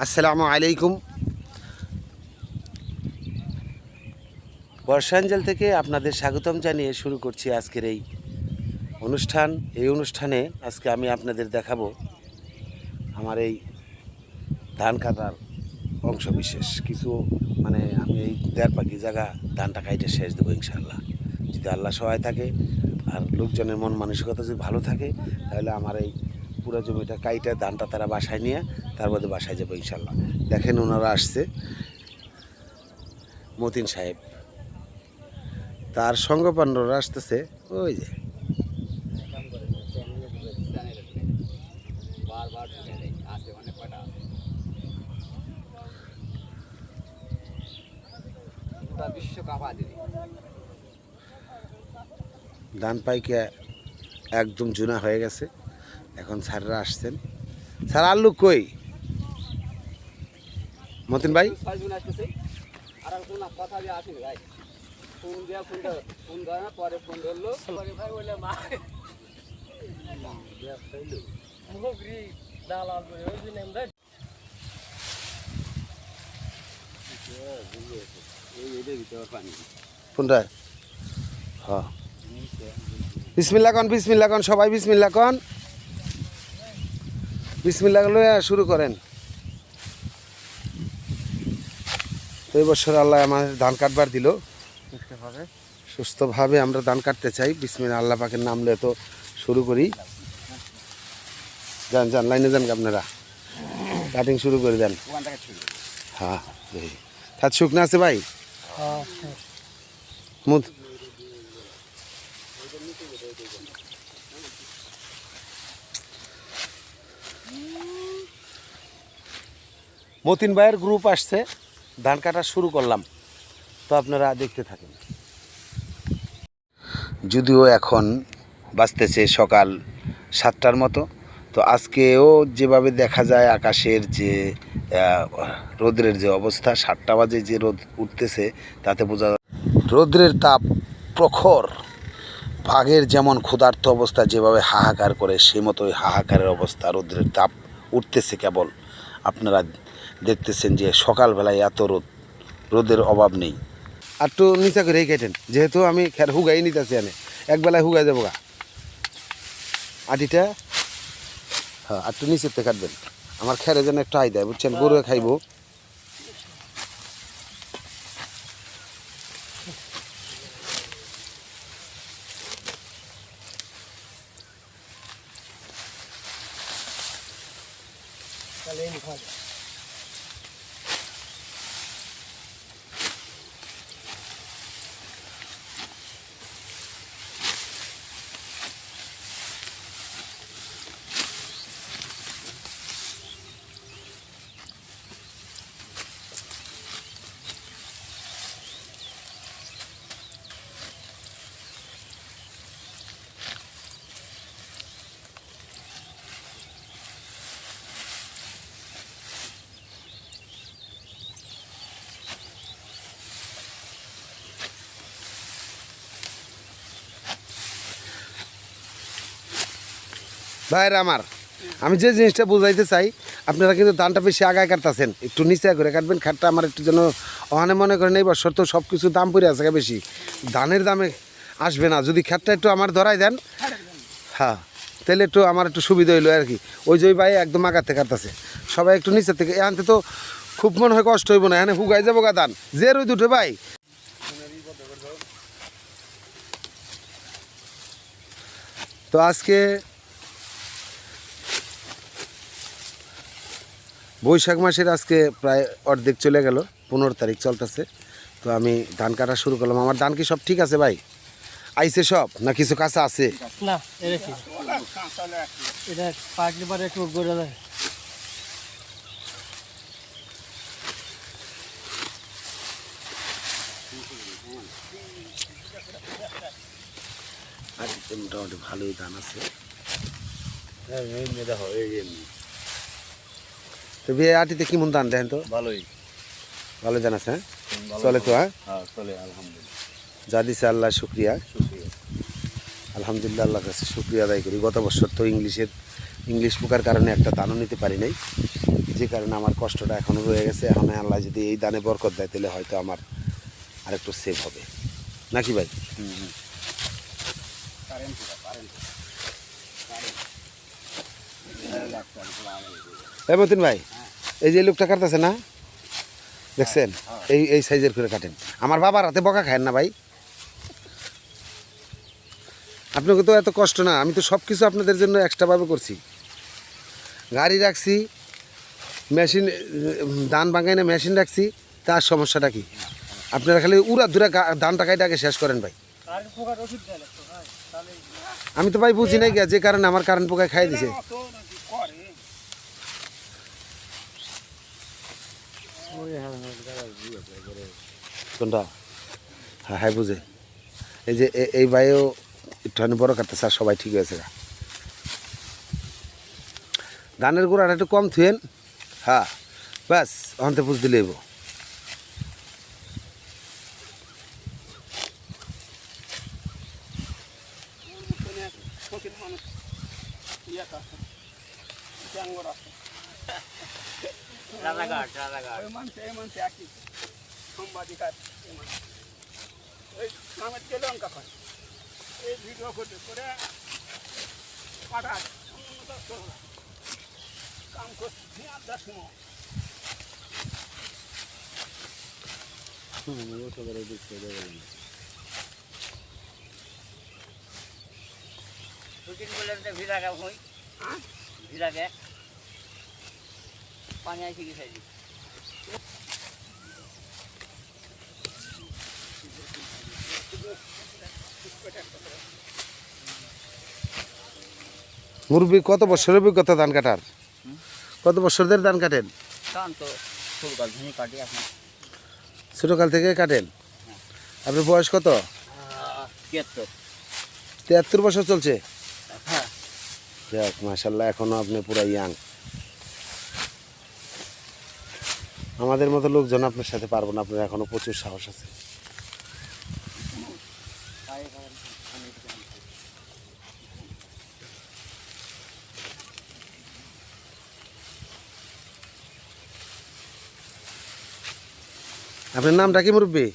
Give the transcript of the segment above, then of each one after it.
আসসালামু আলাইকুম। বর্ষাঞ্চল থেকে আপনাদের স্বাগতম জানিয়ে শুরু করছি আজকের এই অনুষ্ঠান। এই অনুষ্ঠানে আজকে আমি আপনাদের দেখাবো আমার এই ধান কাটার অংশ বিশেষ কিছু, মানে আমি এই 1.5 জায়গা ধানটা কাইটে শেষ দেবো ইনশাআল্লাহ, যদি আল্লাহ সহায় থাকে আর লোকজনের মন মানসিকতা যদি ভালো থাকে, তাহলে আমার এই পুরো জমিটা কাইটে ধানটা তারা বাসায় নিয়ে তার মধ্যে বাসায় যাবো ইনশাআল্লাহ। দেখেন ওনারা আসছে, মতিন সাহেব, তার সঙ্গপান্ডরা আসতেছে ওই যে। ধান পাইকে একদম জুনা হয়ে গেছে, এখন স্যাররা আসছেন। স্যার আল্লু কই? মতিন ভাই কোনটা? হ্যাঁ, বিসমিল্লাহ কন, বিসমিল্লাহ কন, সবাই বিসমিল্লাহ কন, বিসমিল্লাহ লইয়া শুরু করেন। এই বছর আল্লাহ আমাদের ধান কাটবার দিল সুস্থভাবে, আমরা ধান কাটতে চাই। বিসমিল্লাহ আল্লাহ পাকের নাম লয়ে তো শুরু করি। যান যান, লাইনে যান, আপনারা কাটিং শুরু করে দেন। হ্যাঁ, খাত শুকনা আছে ভাই? মুদ মতিন ভাইয়ের গ্রুপ আসছে, ধান কাটা শুরু করলাম, তো আপনারা দেখতে থাকেন। যদিও এখন বাজতেছে সকাল 7টার মতো, তো আজকেও যেভাবে দেখা যায় আকাশের যে রৌদ্রের যে অবস্থা, 7টা বাজে যে রোদ উঠতেছে তাতে বোঝা যায় রৌদ্রের তাপ প্রখর। বাঘের যেমন ক্ষুধার্ত অবস্থা যেভাবে হাহাকার করে, সেই মতোই হাহাকারের অবস্থা, রৌদ্রের তাপ উঠতেছে কেবল। আপনারা দেখতেছেন যে সকালবেলায় এত রোদের অভাব নেই। আর একটু নিচা করে কেটেন, যেহেতু আমি খের হুগাই নিতেছি, এনে একবেলায় হুগাই যাবো গা আটিটা। হ্যাঁ, আর একটু নিচেতে কাটবেন, আমার খেরে যেন একটু আই দেয়, বুঝছেন, গরু খাইবো। ভাইরা আমার, আমি যে জিনিসটা বুঝাইতে চাই, আপনারা কিন্তু ধানটা বেশি আগায় কাটতেছেন, একটু নিচে করে কাটবেন। খাটটা আমার একটু যেন ওখানে মনে করেন এই বছর তো সব কিছু দাম পড়ে আছে বেশি, ধানের দামে আসবে না। যদি খাটটা একটু আমার ধরাই দেন, হ্যাঁ, তাহলে একটু আমার একটু সুবিধা হইলো আর কি। ওই যে ভাই একদম আগাতে কাটতেছে, সবাই একটু নিচের থেকে, এখানতে তো খুব মনে হয় কষ্ট হইব না, এখানে হুগাই যাবো গা ধান যে রোদ উঠে ভাই। তো আজকে বৈশাখ মাসের আজকে প্রায় অর্ধেক চলে গেল, 15 তারিখ চলতেছে। তো আমি ধান কাটা শুরু করলাম। আমার ধান কি সব ঠিক আছে ভাই? আইছে সব না কিছু কাঁচা আছে? না, এটা পাকলে পরে একটু গড়ে যায়। আর মোটামুটি ভালোই ধান আছে। তো বিয়ে আটিতে কেমন ধান দেখেন তো? ভালোই, ভালো ধান আছে, হ্যাঁ চলে তো? হ্যাঁ চলে, আলহামদুলিল্লাহ। যা দিছে আল্লাহ শুক্রিয়া, আলহামদুলিল্লাহ, আল্লাহর কাছে শুক্রিয়া আদায় করি। গত বছর তো ইংলিশ পোকার কারণে একটা ধানও নিতে পারি নাই, যে কারণে আমার কষ্টটা এখনও রয়ে গেছে। এখন আল্লাহ যদি এই দানে বরকত দেয় তাহলে হয়তো আমার আরেকটু সেভ হবে নাকি ভাই? মতিন ভাই, এই যে লোকটা কাটতেছে না, দেখছেন? এই সাইজের করে কাটেন। আমার বাবার হাতে বকা খায়েন না ভাই। আপনাকে তো এত কষ্ট না, আমি তো সব কিছু আপনাদের জন্য এক্সট্রাভাবে করছি। গাড়ি রাখছি, মেশিন ধান ভাঙাই না মেশিন রাখছি, তার সমস্যাটা কি? আপনারা খালি উড়া ধুরা ধান টাকাইটা আগে শেষ করেন ভাই। আমি তো ভাই বুঝি নাই গিয়া, যে কারণে আমার কারেন্ট পোকায় খাই দিছে। কোনটা? হ্যাঁ হ্যাঁ বুঝে। এই যে এই ভাইও একটুখানি বড় কাটতেছে, আর সবাই ঠিক হয়েছে। ধানের গোড়াটা একটু কম থুয়েন। হ্যাঁ ব্যাস, অন্তে পুষ দিলে এবো। মুরব্বী কত বছরের অভিজ্ঞতা ধান কাটার? কত বছর ধরে ধান কাটেন? ছোটকাল থেকে কাটেন? আপনার বয়স কত? 73 বছর চলছে। যাক মাশাল্লাহ, এখনো আপনি পুরা ইয়াং। আমাদের মতো লোকজন আপনার সাথে পারবো না, আপনার এখনো প্রচুর সাহস আছে। আপনার নামটা কি মুরব্বী?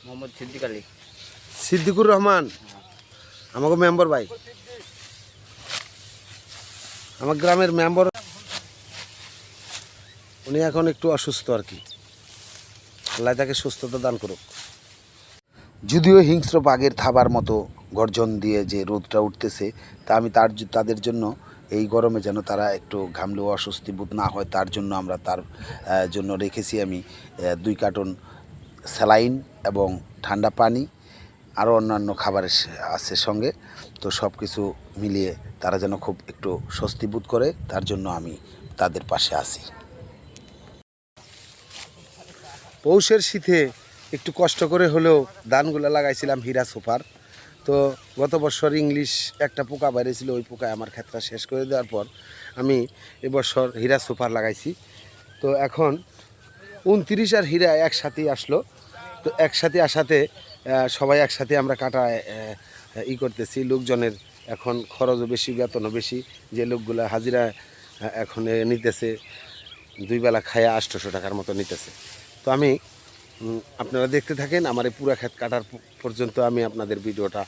মোহাম্মদ সিদ্দিক আলী। সিদ্দিকুর রহমান, আমাকে মেম্বার ভাই, আমার গ্রামের মেম্বার। উনি এখন একটু অসুস্থ আর কি, আল্লাহ তাকে সুস্থতা দান করুক। যদিও হিংস্র বাঘের থাবার মতো গর্জন দিয়ে যে রোদটা উঠতেছে, তা আমি তাদের জন্য এই গরমে যেন তারা একটু ঘামলেও অস্বস্তি বোধ না হয়, তার জন্য আমরা তার জন্য রেখেছি আমি 2 কার্টন স্যালাইন এবং ঠান্ডা পানি, আরও অন্যান্য খাবার আছে সঙ্গে। তো সব কিছু মিলিয়ে তারা যেন খুব একটু স্বস্তি বোধ করে, তার জন্য আমি তাদের পাশে আছি। পৌষের শীতে একটু কষ্ট করে হলেও ধানগুলো লাগাইছিলাম হীরা সুপার। তো গত বছর ইংলিশ একটা পোকা বেরিয়েছিল, ওই পোকায় আমার ক্ষেতটা শেষ করে দেওয়ার পর আমি এবছর হীরা সুপার লাগাইছি। তো এখন 29 আর হীরা একসাথেই আসলো। তো একসাথে আসাতে সবাই একসাথে আমরা কাটায় করতেছি। লোকজনের এখন খরচও বেশি, বেতনও বেশি। যে লোকগুলো হাজিরা এখন নিতেছে 2 বেলা খায়া 800 টাকার মতো নিতেছে। তো আমি আপনারা দেখতে থাকেন, আমার এই পুরা ক্ষেত কাটার পর্যন্ত আমি আপনাদের ভিডিওটা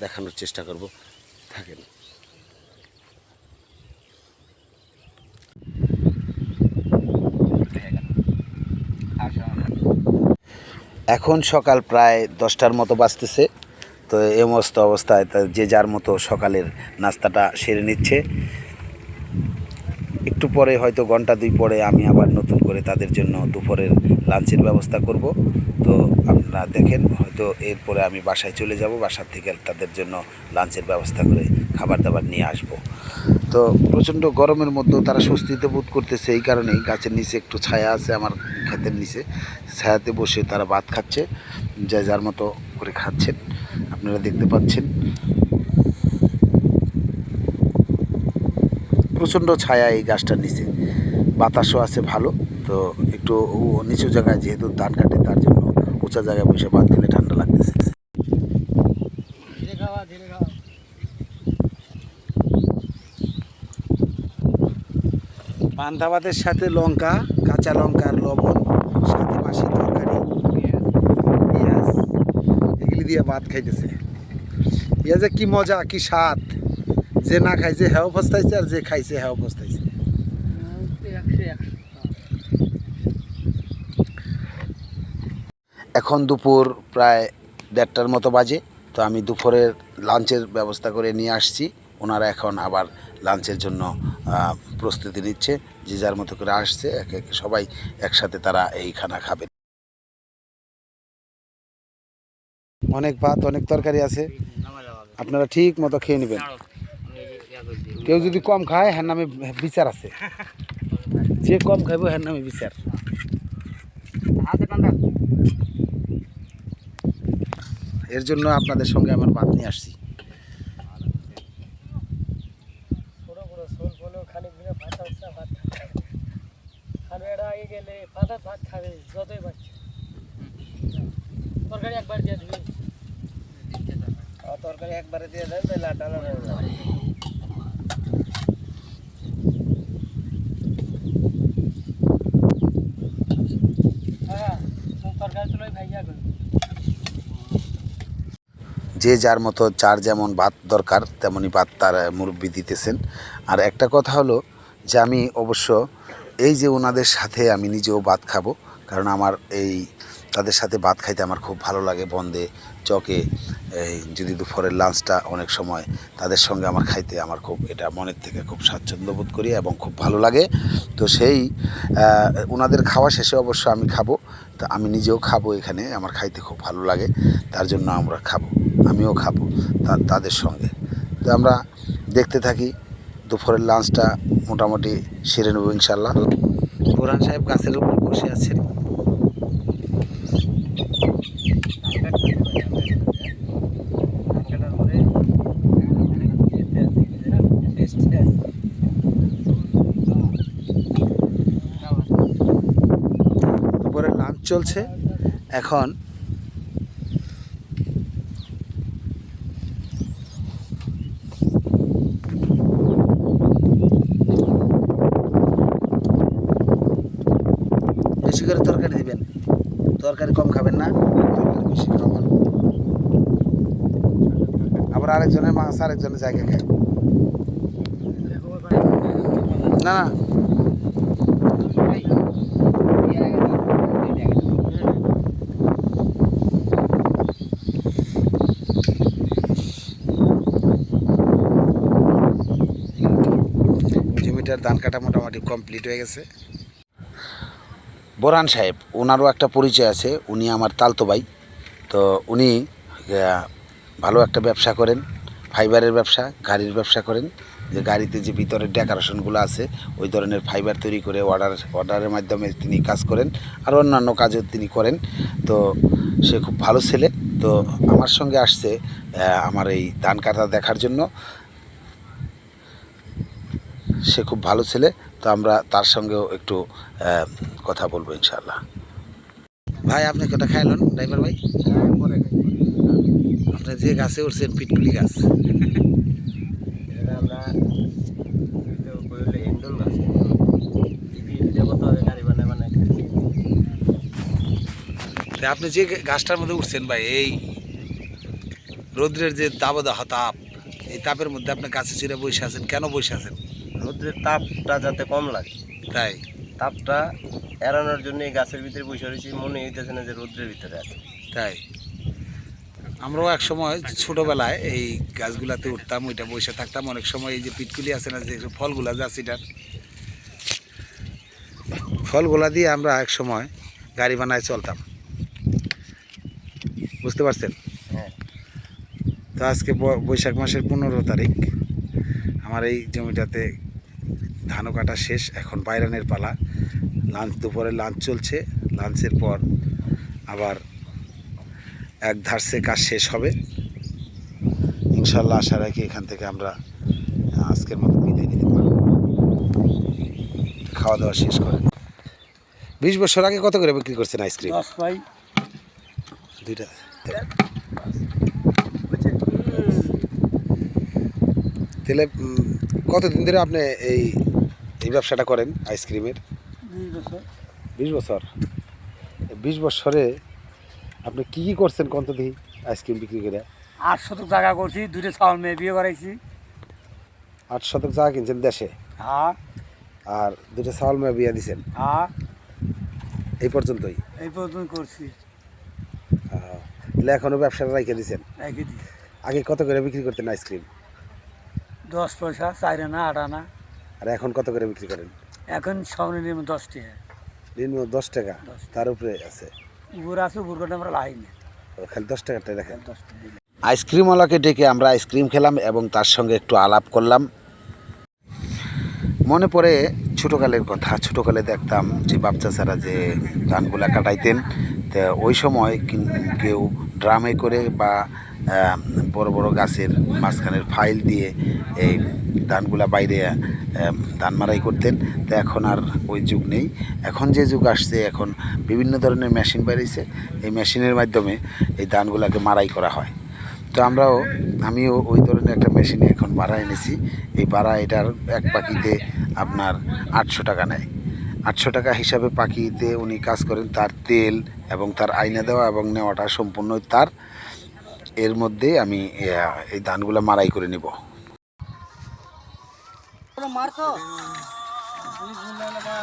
দেখানোর চেষ্টা করব, থাকেন। এখন সকাল প্রায় 10টার মতো বাজতেছে। তো এই মস্ত অবস্থায় যে যার মতো সকালের নাস্তাটা সেরে নিচ্ছে। একটু পরে হয়তো ঘন্টা 2 পরে আমি আবার নতুন করে তাদের জন্য দুপুরের লাঞ্চের ব্যবস্থা করব। তো আপনারা দেখেন, হয়তো এরপরে আমি বাসায় চলে যাব, বাসার থেকে তাদের জন্য লাঞ্চের ব্যবস্থা করে খাবার দাবার নিয়ে আসব। তো প্রচণ্ড গরমের মধ্যেও তারা স্বস্তিতে বোধ করতেছে, এই কারণেই গাছের নিচে একটু ছায়া আছে আমার ক্ষেতের নিচে, ছায়াতে বসে তারা ভাত খাচ্ছে, যে যার মতো করে খাচ্ছেন, আপনারা দেখতে পাচ্ছেন। প্রচণ্ড ছায়া এই গাছটার নিচে, বাতাসও আছে ভালো। তো একটু নিচু জায়গায় যেহেতু ধান কাটে, তার জন্য উঁচা জায়গায় বসে ভাত খেলে ঠান্ডা লাগতেছে। পান্তা ভাতের সাথে লঙ্কা, কাঁচা লঙ্কার লবণ, সাথে মাছের তরকারি, পেঁয়াজ এগুলি দিয়ে ভাত খাইতেছে। ইয়া যে কি মজা, কি স্বাদ! যে না খাইছে হ্যাও পস্তাইছে, আর যে খাইছে হ্যাও পস্তাইছে। এখন দুপুর প্রায় 1:30টার মতো বাজে। তো আমি দুপুরের লাঞ্চের ব্যবস্থা করে নিয়ে আসছি। ওনারা এখন আবার লাঞ্চের জন্য প্রস্তুতি নিচ্ছে, যে যার মতো করে আসছে, একে একে সবাই একসাথে তারা এই খানা খাবে। অনেক ভাত, অনেক তরকারি আছে, আপনারা ঠিক মতো খেয়ে নেবেন। কেউ যদি কম খায় হ্যার নামে বিচার আছে, যে কম খাইব হ্যার নামে বিচার। এর জন্য আপনাদের সঙ্গে আমার ভাত নিয়ে আসছি। তরকারি একবারে দিয়ে দেন, তাহলে টানা যে যার মতো, যার যেমন ভাত দরকার তেমনই ভাত তার মুরব্বি দিতেছেন। আর একটা কথা হলো যে আমি অবশ্য এই যে ওনাদের সাথে আমি নিজেও ভাত খাবো, কারণ আমার এই তাদের সাথে ভাত খাইতে আমার খুব ভালো লাগে। বন্দে চকে এই যদি দুপুরের লাঞ্চটা অনেক সময় তাদের সঙ্গে আমার খাইতে আমার খুব এটা মনের থেকে খুব স্বাচ্ছন্দ্য বোধ করি এবং খুব ভালো লাগে। তো সেই ওনাদের খাওয়া শেষে অবশ্য আমি খাবো, তো আমি নিজেও খাবো এখানে, আমার খাইতে খুব ভালো লাগে, তার জন্য আমরা খাবো, আমিও খাবো তাদের সঙ্গে। তো আমরা দেখতে থাকি, দুপুরের লাঞ্চটা মোটামুটি সেরে নেব ইনশাল্লাহ। বোরহান সাহেব গাছের উপরে বসে আছেন। দুপুরের লাঞ্চ চলছে এখন। বেশি করে তরকারি দিবেন, তরকারি কম খাবেন না, তরকারি বেশি খাবেন। আবার আরেকজনের মাছ আরেকজনের জায়গা খায় না, না জমিটার ধান কাটা মোটামুটি কমপ্লিট হয়ে গেছে। বোরহান সাহেব, ওনারও একটা পরিচয় আছে, উনি আমার তালতো ভাই। তো উনি ভালো একটা ব্যবসা করেন, ফাইবারের ব্যবসা, গাড়ির ব্যবসা করেন। যে গাড়িতে যে ভিতরের ডেকোরেশনগুলো আছে ওই ধরনের ফাইবার তৈরি করে অর্ডারের মাধ্যমে তিনি কাজ করেন, আর অন্যান্য কাজও তিনি করেন। তো সে খুব ভালো ছেলে। তো আমার সঙ্গে আসছে আমার এই ধান কাটা দেখার জন্য। সে খুব ভালো ছেলে, তো আমরা তার সঙ্গেও একটু কথা বলবো ইনশাআল্লাহ। ভাই আপনি কটা খাইলেন ড্রাইভার ভাই? আপনার যে গাছে উঠছেন পিটকুলি গাছ, আমরা এন্ডল গাছ গাড়ি বানায় আপনি যে গাছটার মধ্যে উঠছেন ভাই, এই রৌদ্রের যে দাবদাহ তাপ, এই তাপের মধ্যে আপনি গাছে চিরে বসে আছেন, কেন বসে আছেন? রোদ্রের তাপটা যাতে কম লাগে, তাই তাপটা এড়ানোর জন্য এই গাছের ভিতরে বসে রয়েছি। মনে হইতেছে না যে রোদ্রের ভিতরে আছে। তাই আমরাও এক সময় ছোটোবেলায় এই গাছগুলাতে উঠতাম, ওইটা বসে থাকতাম। অনেক সময় এই যে পিটকুলি আছে না, যে ফলগুলা যাচ্ছে, এটার ফলগুলা দিয়ে আমরা এক সময় গাড়ি বানায় চলতাম, বুঝতে পারছেন? হ্যাঁ। তো আজকে বৈশাখ মাসের 15 তারিখ, আমার এই জমিটাতে ধানও কাটা শেষ, এখন বাইরানের পালা। দুপুরে লাঞ্চ চলছে, লাঞ্চের পর আবার এক ধারসে কাজ শেষ হবে ইনশাল্লাহ। আশা রাখি এখান থেকে আমরা আজকের মতো বিদায় নিতে পারব। খাওয়া দাওয়া শেষ করে 20 বছর আগে কত করে বিক্রি করছেন আইসক্রিম? 10 ভাই, দুইটা। তাহলে কতদিন ধরে আপনি এই এই ব্যবসাটা করেন আইসক্রিমের? 20 বছর। 20 বছরে আপনি কি করছেন কোন তো দেখি আইসক্রিম বিক্রি করে? 8 শতক জায়গা করছি, 2টা ছাগল মেয়ে বিয়ে করাইছি। 8 শতক জায়গা কিনছেন দেশে, হ্যাঁ আর 2টা ছাগল মেয়ে বিয়ে দিছেন, হ্যাঁ এই পর্যন্তই? এই পর্যন্ত করছি। তাহলে এখনো ব্যবসাটা রাইখে দিছেন। রেখে দিই। আগে কত করে বিক্রি করতেন আইসক্রিম? 10 পয়সা, 4 আনা 8 আনা। আর এখন কত করে বিক্রি করেন? এখন সর্বনিম্ন 10 টাকা। নিম্ন 10 টাকা, 10 তার উপরে আছে? উপর আছে, উপর করে আমরা লাই না। খালি 10 টাকাটাই রাখেন। 10 টাকা। আইসক্রিমওয়ালাকে ডেকে আমরা আইসক্রিম খেলাম এবং তার সঙ্গে একটু আলাপ করলাম। মনে পড়ে ছোটোকালের কথা। ছোটোকালে দেখতাম যে বাচ্চাছাড়া যে ধানগুলা কাটাইতেন, তো ওই সময় কেউ ড্রামে করে বা বড় বড় গাছের মাঝখানের ফাইল দিয়ে এই ধানগুলা বাইরে ধান মারাই করতেন। তো এখন আর ওই যুগ নেই। এখন যে যুগ আসছে, এখন বিভিন্ন ধরনের মেশিন বেরিয়েছে, এই মেশিনের মাধ্যমে এই ধানগুলাকে মারাই করা হয়। তো আমিও ওই ধরনের একটা মেশিনে এখন ভাড়া এনেছি। এই ভাড়া এটার এক পাখিতে আপনার 800 টাকা নেয়। 800 টাকা হিসাবে পাখিতে উনি কাজ করেন, তার তেল এবং তার আয়না দেওয়া এবং নেওয়াটা সম্পূর্ণ তার। এর মধ্যে আমি এই ধানগুলো মারাই করে নিব।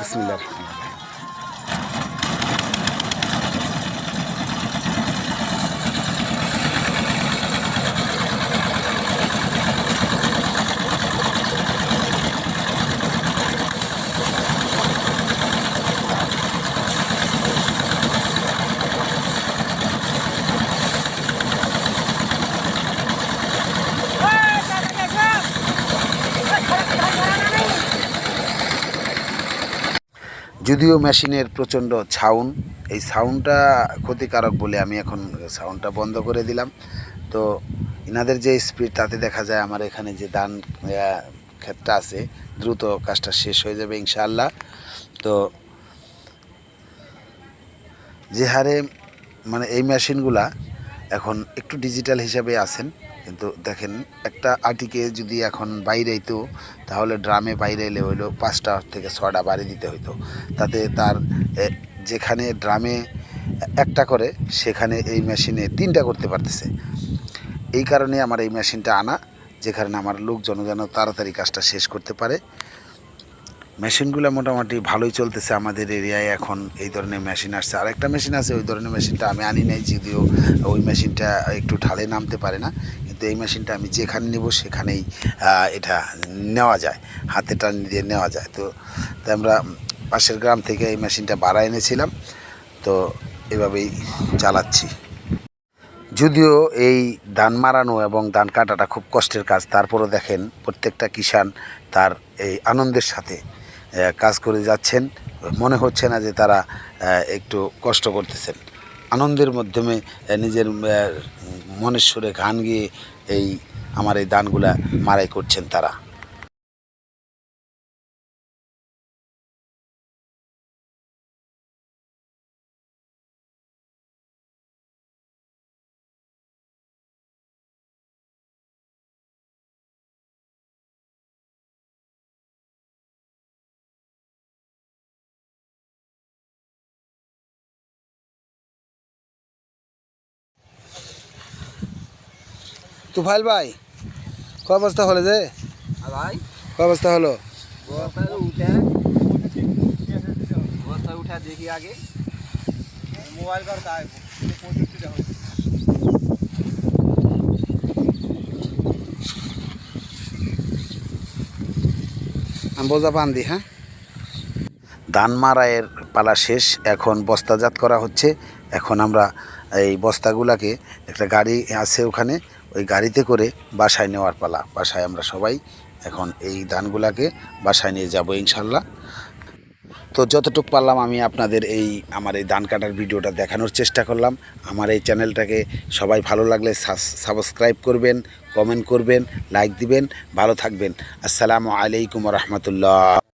বিসমিল্লাহির রহমানির রহিম। যদিও মেশিনের প্রচণ্ড সাউন্ড, এই সাউন্ডটা ক্ষতিকারক বলে আমি এখন সাউন্ডটা বন্ধ করে দিলাম। তো এনাদের যে স্পিড, তাতে দেখা যায় আমার এখানে যে ধান ক্ষেতটা আছে, দ্রুত কাজটা শেষ হয়ে যাবে ইনশাআল্লাহ। তো যে হারে মানে এই মেশিনগুলা এখন একটু ডিজিটাল হিসাবে আছেন, কিন্তু দেখেন একটা আটিকে যদি এখন বাইরে হইতো, তাহলে ড্রামে বাইরে এলে হইলো 5টা থেকে 6টা বাড়ি দিতে হইতো। তাতে তার যেখানে ড্রামে একটা করে, সেখানে এই মেশিনে 3টা করতে পারতেছে। এই কারণে আমার এই মেশিনটা আনা, যে কারণে আমার লোকজন যেন তাড়াতাড়ি কাজটা শেষ করতে পারে। মেশিনগুলো মোটামুটি ভালোই চলতেছে আমাদের এরিয়ায়। এখন এই ধরনের মেশিন আসছে, আরেকটা মেশিন আছে, ওই ধরনের মেশিনটা আমি আনি নাই, যদিও ওই মেশিনটা একটু ঢালে নামতে পারে না। কিন্তু এই মেশিনটা আমি যেখানে নেব সেখানেই এটা নেওয়া যায়, হাতে টান দিয়ে নেওয়া যায়। তো আমরা পাশের গ্রাম থেকে এই মেশিনটা ভাড়া এনেছিলাম, তো এভাবেই চালাচ্ছি। যদিও এই ধান মারানো এবং ধান কাটাটা খুব কষ্টের কাজ, তারপরও দেখেন প্রত্যেকটা কিষাণ তার এই আনন্দের সাথে কাজ করে যাচ্ছেন। মনে হচ্ছে না যে তারা একটু কষ্ট করতেছেন। আনন্দের মাধ্যমে নিজের মনের সুরে গান গিয়ে এই আমার এই ধানগুলা মারাই করছেন তারা। তুফাইল ভাই, কয় বস্তা হলো যে? ভাই কয় বস্তা হলো? বস্তা উঠা দেখি আগে মোবাইল কর তাই 65 টাকা হয়েছে। আমি বোঝা পান দি। হ্যাঁ, ধান মারাইয়ের পালা শেষ, এখন বস্তাজাত করা হচ্ছে। এখন আমরা এই বস্তাগুলাকে, একটা গাড়ি আছে ওখানে, ওই গাড়িতে করে বাসায় নেওয়ার পালা। বাসায় আমরা সবাই এখন এই ধানগুলাকে বাসায় নিয়ে যাব ইনশাল্লাহ। তো যতটুকু পারলাম আমি আপনাদের আমার এই ধান কাটার ভিডিওটা দেখানোর চেষ্টা করলাম। আমার এই চ্যানেলটাকে সবাই ভালো লাগলে সাবস্ক্রাইব করবেন, কমেন্ট করবেন, লাইক দিবেন। ভালো থাকবেন। আসসালামু আলাইকুম রহমতুল্লাহ।